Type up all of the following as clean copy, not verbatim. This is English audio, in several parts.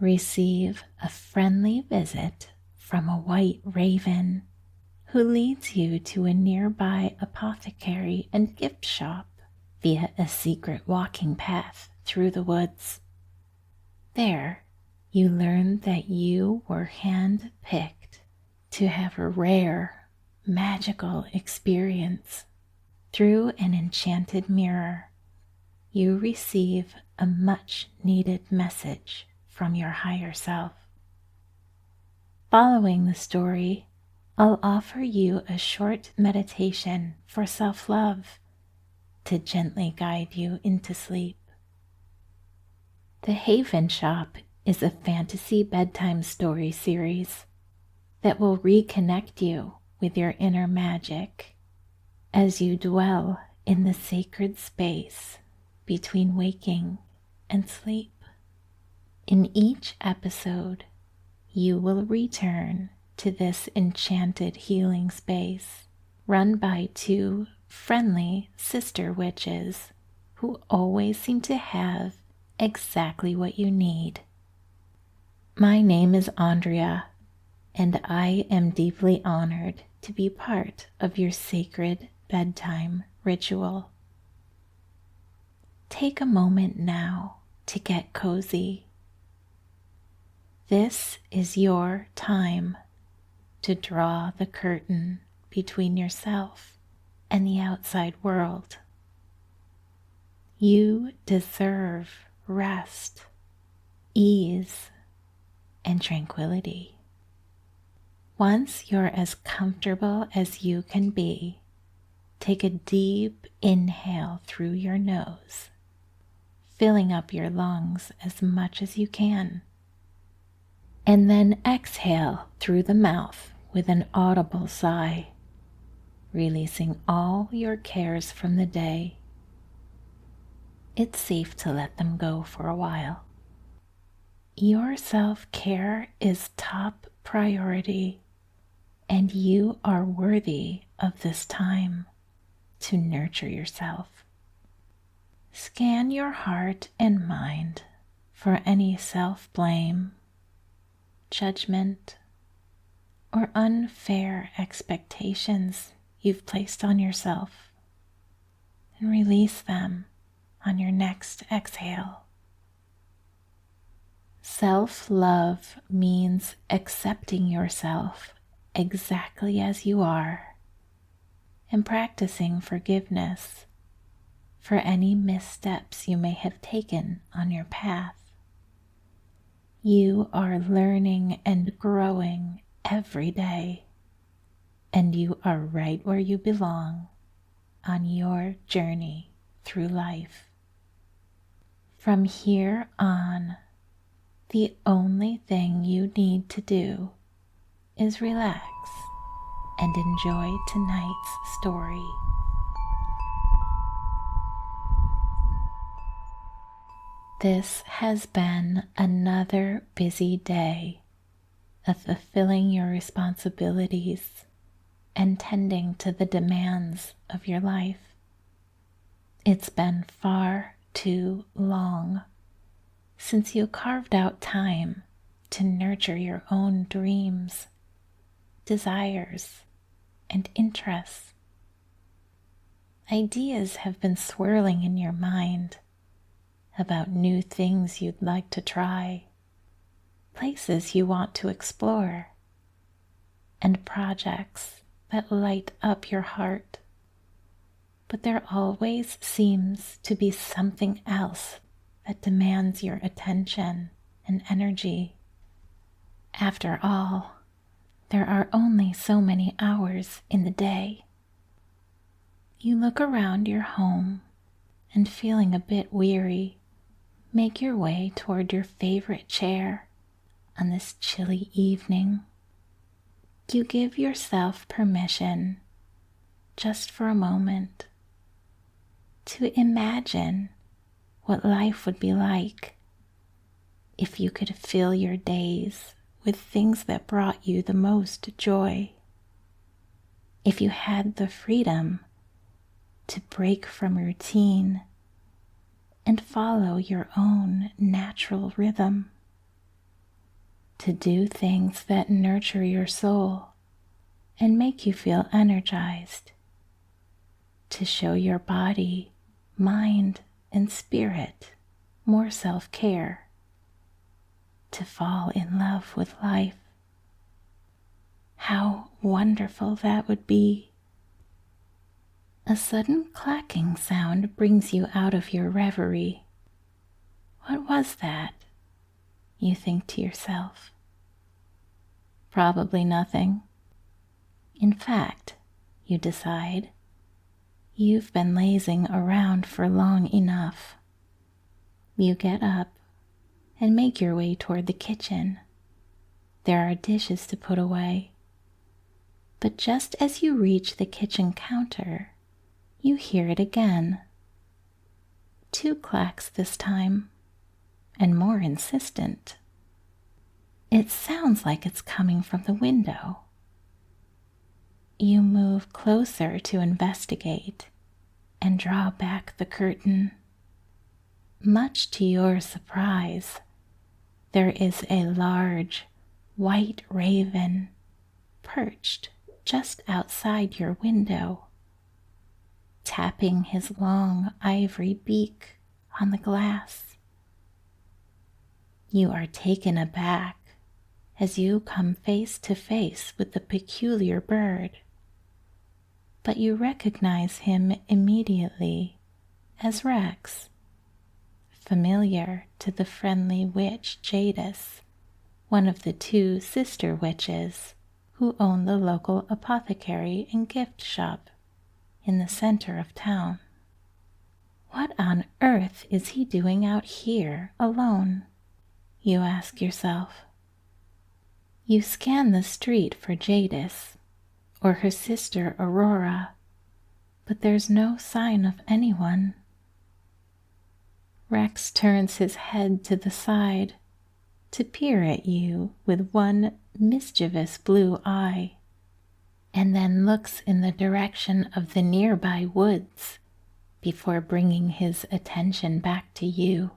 receive a friendly visit from a white raven who leads you to a nearby apothecary and gift shop via a secret walking path through the woods. There, you learn that you were hand-picked to have a rare, magical experience. Through an enchanted mirror, you receive a much-needed message from your higher self. Following the story, I'll offer you a short meditation for self-love to gently guide you into sleep. The Haven Shoppe is a fantasy bedtime story series that will reconnect you with your inner magic as you dwell in the sacred space between waking and sleep. In each episode, you will return to this enchanted healing space run by two friendly sister witches who always seem to have exactly what you need. My name is Andrea, and I am deeply honored to be part of your sacred bedtime ritual. Take a moment now to get cozy. This is your time to draw the curtain between yourself and the outside world. You deserve rest, ease, and tranquility. Once you're as comfortable as you can be, take a deep inhale through your nose, filling up your lungs as much as you can. And then exhale through the mouth with an audible sigh, releasing all your cares from the day. It's safe to let them go for a while. Your self-care is top priority, and you are worthy of this time to nurture yourself. Scan your heart and mind for any self-blame, judgment, or unfair expectations you've placed on yourself, and release them on your next exhale. Self-love means accepting yourself exactly as you are and practicing forgiveness for any missteps you may have taken on your path. You are learning and growing every day, and you are right where you belong on your journey through life. From here on, the only thing you need to do is relax and enjoy tonight's story. This has been another busy day of fulfilling your responsibilities and tending to the demands of your life. It's been far too long since you carved out time to nurture your own dreams, desires, and interests. Ideas have been swirling in your mind about new things you'd like to try, places you want to explore, and projects that light up your heart. But there always seems to be something else that demands your attention and energy. After all, there are only so many hours in the day. You look around your home and, feeling a bit weary, make your way toward your favorite chair on this chilly evening. You give yourself permission, just for a moment, to imagine what life would be like if you could fill your days with things that brought you the most joy. If you had the freedom to break from routine and follow your own natural rhythm. to do things that nurture your soul and make you feel energized, to show your body, mind, and spirit more self-care, to fall in love with life. How wonderful that would be. A sudden clacking sound brings you out of your reverie. What was that? You think to yourself. Probably nothing. In fact, you decide, you've been lazing around for long enough. You get up and make your way toward the kitchen. There are dishes to put away. But just as you reach the kitchen counter, you hear it again. 2 clacks this time, and more insistent. It sounds like it's coming from the window. You move closer to investigate and draw back the curtain. Much to your surprise, there is a large white raven perched just outside your window, tapping his long ivory beak on the glass. You are taken aback as you come face to face with the peculiar bird, but you recognize him immediately as Rex, familiar to the friendly witch Jadis, one of the 2 sister witches who own the local apothecary and gift shop in the center of town. What on earth is he doing out here alone? You ask yourself. You scan the street for Jadis or her sister Aurora, but there's no sign of anyone. Rex turns his head to the side to peer at you with one mischievous blue eye, and then looks in the direction of the nearby woods before bringing his attention back to you.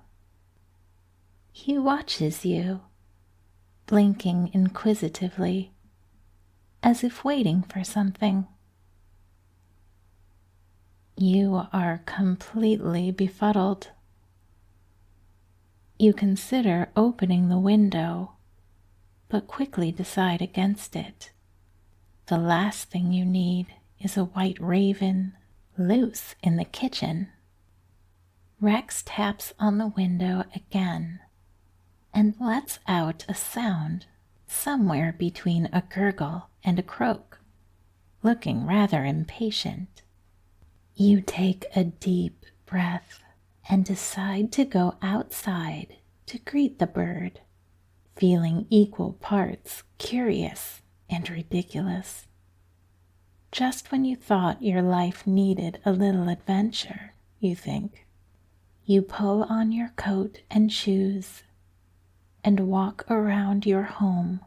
He watches you, blinking inquisitively, as if waiting for something. You are completely befuddled. You consider opening the window, but quickly decide against it. The last thing you need is a white raven loose in the kitchen. Rex taps on the window again and lets out a sound somewhere between a gurgle and a croak, looking rather impatient. You take a deep breath and decide to go outside to greet the bird, feeling equal parts curious and ridiculous. Just when you thought your life needed a little adventure, you think, you pull on your coat and shoes and walk around your home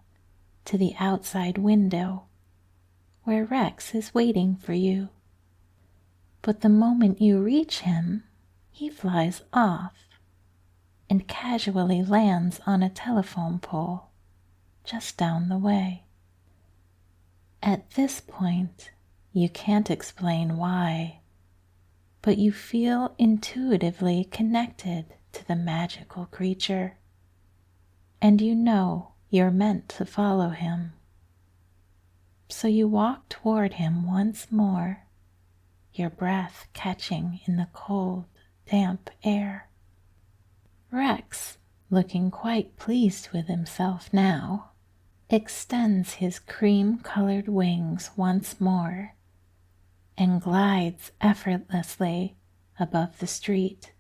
to the outside window where Rex is waiting for you. But the moment you reach him, he flies off and casually lands on a telephone pole just down the way. At this point, you can't explain why, but you feel intuitively connected to the magical creature, and you know you're meant to follow him. So you walk toward him once more, your breath catching in the cold, damp air. Rex, looking quite pleased with himself now, extends his cream-colored wings once more and glides effortlessly above the street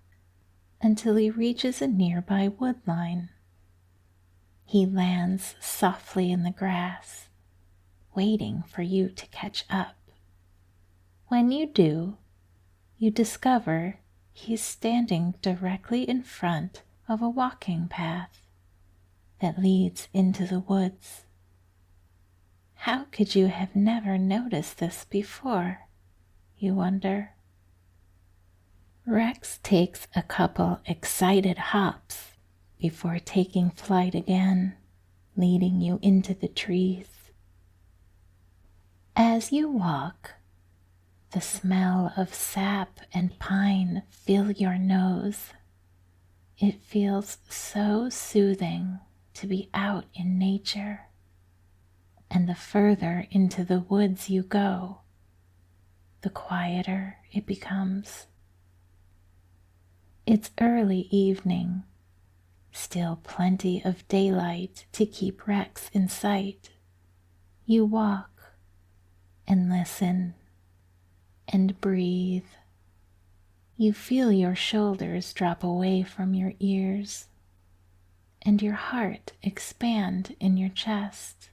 until he reaches a nearby woodline. He lands softly in the grass, waiting for you to catch up. When you do, you discover he's standing directly in front of a walking path that leads into the woods. How could you have never noticed this before, you wonder? Rex takes a couple excited hops before taking flight again, leading you into the trees. As you walk, the smell of sap and pine fill your nose. It feels so soothing to be out in nature. And the further into the woods you go, the quieter it becomes. It's early evening, still plenty of daylight to keep Rex in sight. You walk and listen and breathe. You feel your shoulders drop away from your ears and your heart expand in your chest.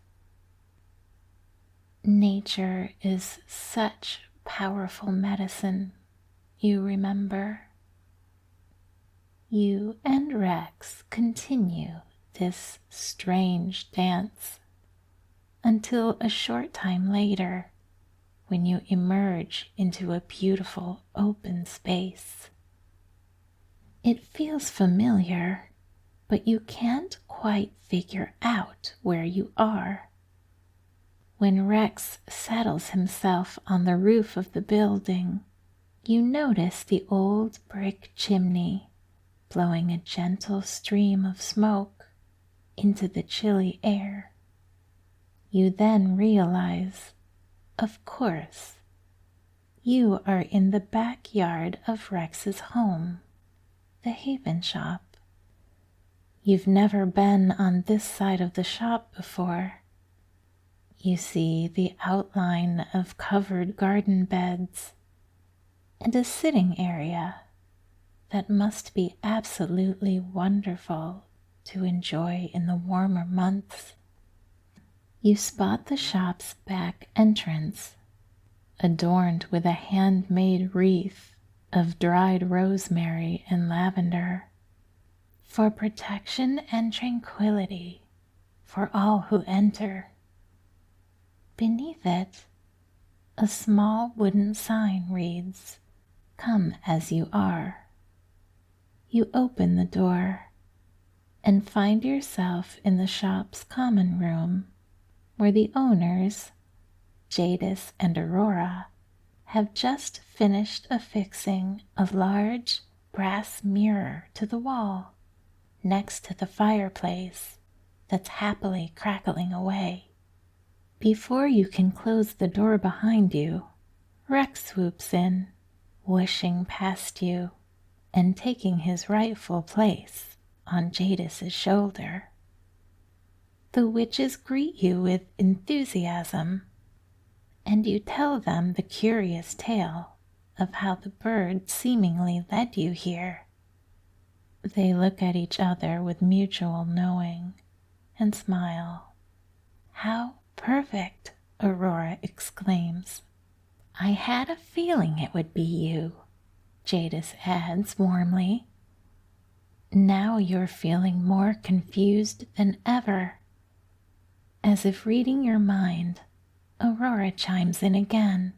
Nature is such powerful medicine, you remember. You and Rex continue this strange dance until a short time later, when you emerge into a beautiful open space. It feels familiar, but you can't quite figure out where you are. When Rex settles himself on the roof of the building, you notice the old brick chimney blowing a gentle stream of smoke into the chilly air. You then realize, of course, you are in the backyard of Rex's home, the Haven Shoppe. You've never been on this side of the shop before. You see the outline of covered garden beds and a sitting area that must be absolutely wonderful to enjoy in the warmer months. You spot the shop's back entrance, adorned with a handmade wreath of dried rosemary and lavender, for protection and tranquility for all who enter. Beneath it, a small wooden sign reads, "Come as you are." You open the door and find yourself in the shop's common room, where the owners, Jadis and Aurora, have just finished affixing a large brass mirror to the wall next to the fireplace that's happily crackling away. Before you can close the door behind you, Rex swoops in, whooshing past you and taking his rightful place on Jadis's shoulder. The witches greet you with enthusiasm, and you tell them the curious tale of how the bird seemingly led you here. They look at each other with mutual knowing and smile. "How perfect!" Aurora exclaims. "I had a feeling it would be you," Jadis adds warmly. Now you're feeling more confused than ever. As if reading your mind, Aurora chimes in again.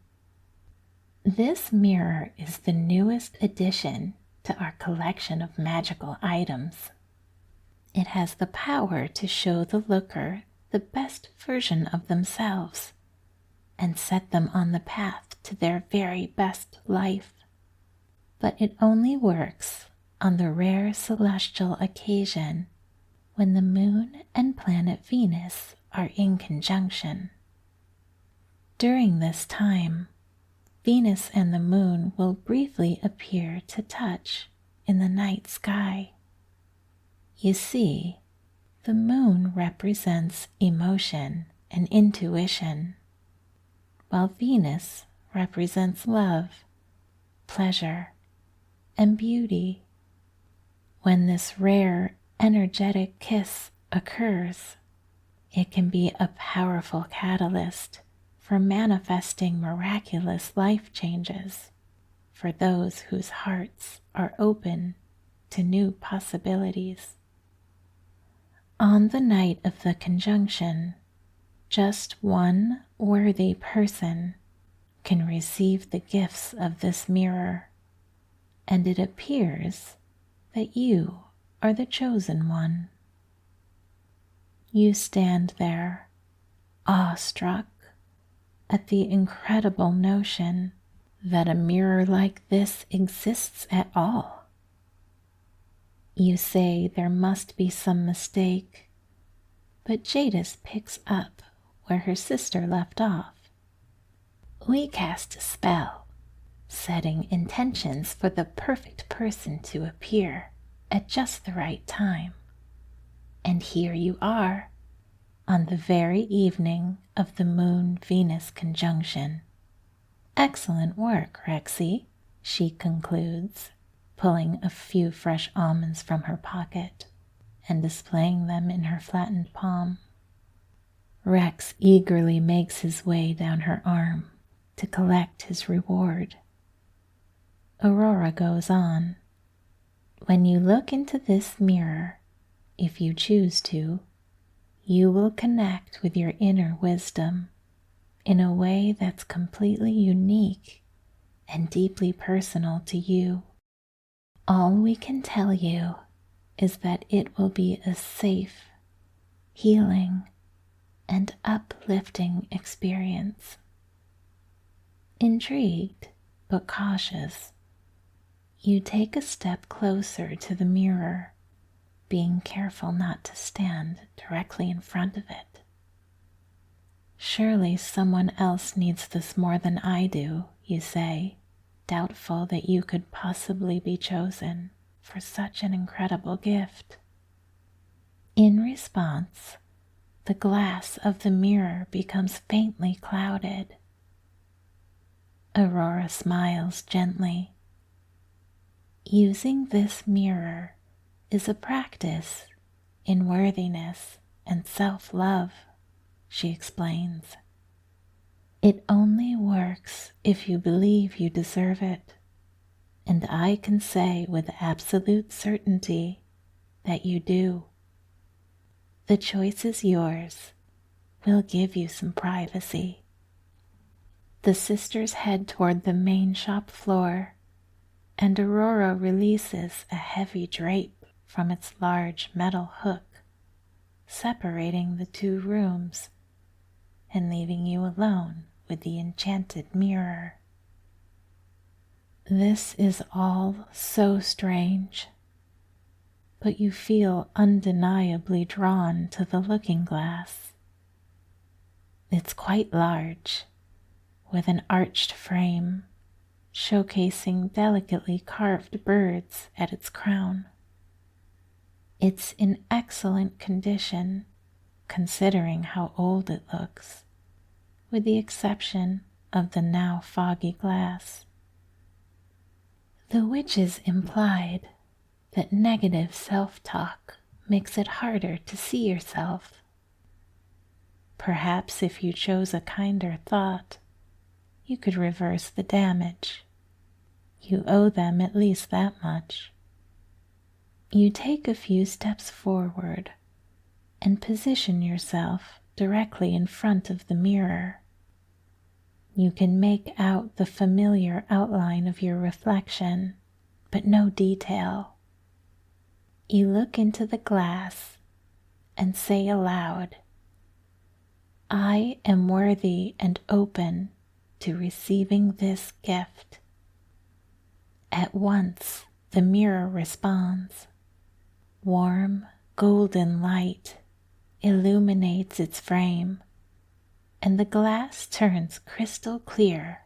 "This mirror is the newest addition to our collection of magical items. It has the power to show the looker the best version of themselves and set them on the path to their very best life. But it only works on the rare celestial occasion when the moon and planet Venus are in conjunction. During this time, Venus and the moon will briefly appear to touch in the night sky. You see, the moon represents emotion and intuition, while Venus represents love, pleasure, and beauty. When this rare, energetic kiss occurs, it can be a powerful catalyst for manifesting miraculous life changes for those whose hearts are open to new possibilities. On the night of the conjunction, just one worthy person can receive the gifts of this mirror, and it appears that you are the chosen one. You stand there, awestruck at the incredible notion that a mirror like this exists at all. You say there must be some mistake, but Jadis picks up where her sister left off. We cast a spell, setting intentions for the perfect person to appear at just the right time. And here you are, on the very evening of the Moon-Venus conjunction. Excellent work, Rexy, she concludes, pulling a few fresh almonds from her pocket and displaying them in her flattened palm. Rex eagerly makes his way down her arm to collect his reward. Aurora goes on. When you look into this mirror, if you choose to, you will connect with your inner wisdom in a way that's completely unique and deeply personal to you. All we can tell you is that it will be a safe, healing, and uplifting experience. Intrigued but cautious, you take a step closer to the mirror, being careful not to stand directly in front of it. Surely someone else needs this more than I do, you say, doubtful that you could possibly be chosen for such an incredible gift. In response, the glass of the mirror becomes faintly clouded. Aurora smiles gently. Using this mirror is a practice in worthiness and self-love, she explains. It only works if you believe you deserve it, and I can say with absolute certainty that you do. The choice is yours. We'll give you some privacy. The sisters head toward the main shop floor, and Aurora releases a heavy drape from its large metal hook, separating the two rooms and leaving you alone with the enchanted mirror. This is all so strange, but you feel undeniably drawn to the looking glass. It's quite large, with an arched frame showcasing delicately carved birds at its crown. It's in excellent condition, considering how old it looks, with the exception of the now foggy glass. The witches implied that negative self-talk makes it harder to see yourself. Perhaps if you chose a kinder thought, you could reverse the damage. You owe them at least that much. You take a few steps forward and position yourself directly in front of the mirror. You can make out the familiar outline of your reflection, but no detail. You look into the glass and say aloud, I am worthy and open to receiving this gift. At once, the mirror responds. Warm, golden light illuminates its frame, and the glass turns crystal clear,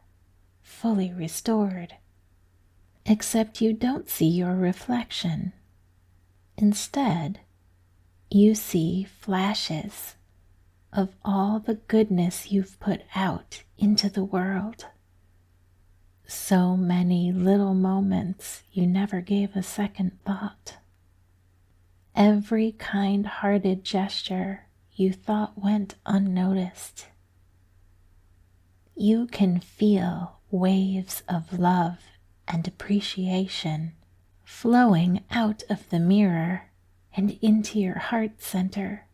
fully restored. Except you don't see your reflection. Instead, you see flashes of all the goodness you've put out into the world. So many little moments you never gave a second thought. Every kind-hearted gesture you thought went unnoticed. You can feel waves of love and appreciation flowing out of the mirror and into your heart center,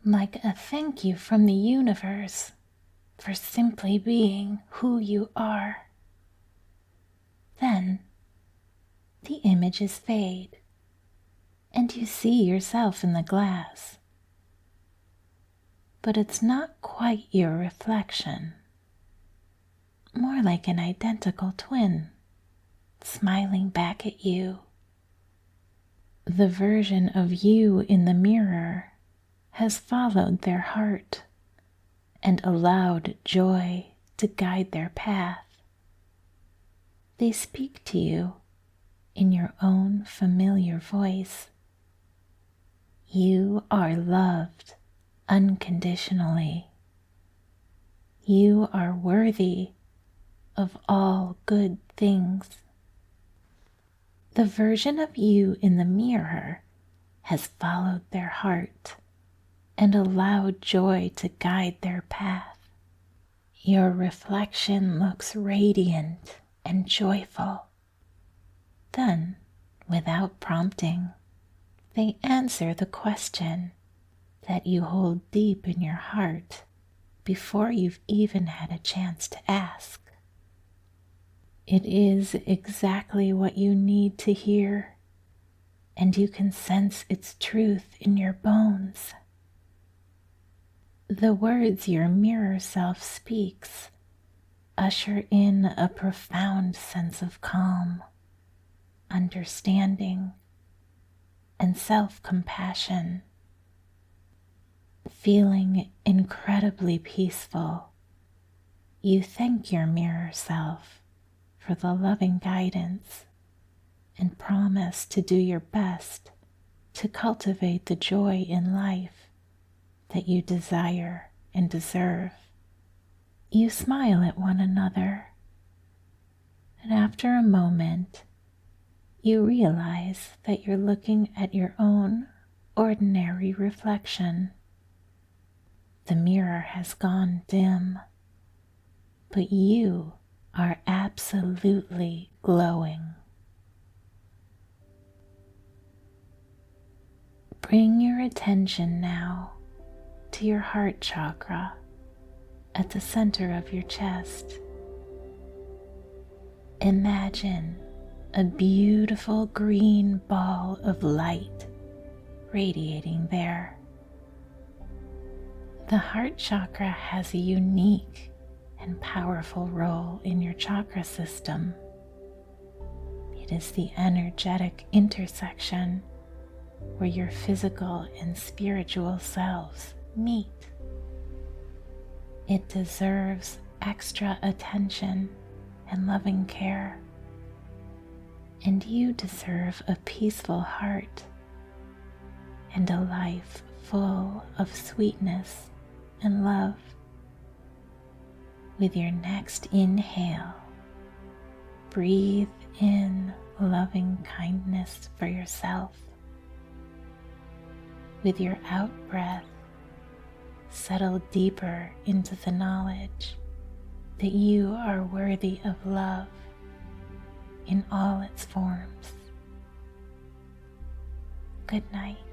like a thank you from the universe for simply being who you are. Then the images fade, and you see yourself in the glass. but it's not quite your reflection. More like an identical twin, smiling back at you. The version of you in the mirror has followed their heart and allowed joy to guide their path. They speak to you in your own familiar voice. You are loved unconditionally. You are worthy of all good things. The version of you in the mirror has followed their heart and allowed joy to guide their path. Your reflection looks radiant and joyful. Then, without prompting, they answer the question that you hold deep in your heart before you've even had a chance to ask. It is exactly what you need to hear, and you can sense its truth in your bones. The words your mirror self speaks usher in a profound sense of calm, understanding, and self-compassion. Feeling incredibly peaceful, you thank your mirror self for the loving guidance and promise to do your best to cultivate the joy in life that you desire and deserve. You smile at one another, and after a moment, you realize that you're looking at your own ordinary reflection. The mirror has gone dim, but you are absolutely glowing. Bring your attention now to your heart chakra at the center of your chest. Imagine a beautiful green ball of light radiating there. The heart chakra has a unique and powerful role in your chakra system. It is the energetic intersection where your physical and spiritual selves meet. It deserves extra attention and loving care, and you deserve a peaceful heart and a life full of sweetness and love. With your next inhale, breathe in loving kindness for yourself. With your out breath, settle deeper into the knowledge that you are worthy of love in all its forms. Good night.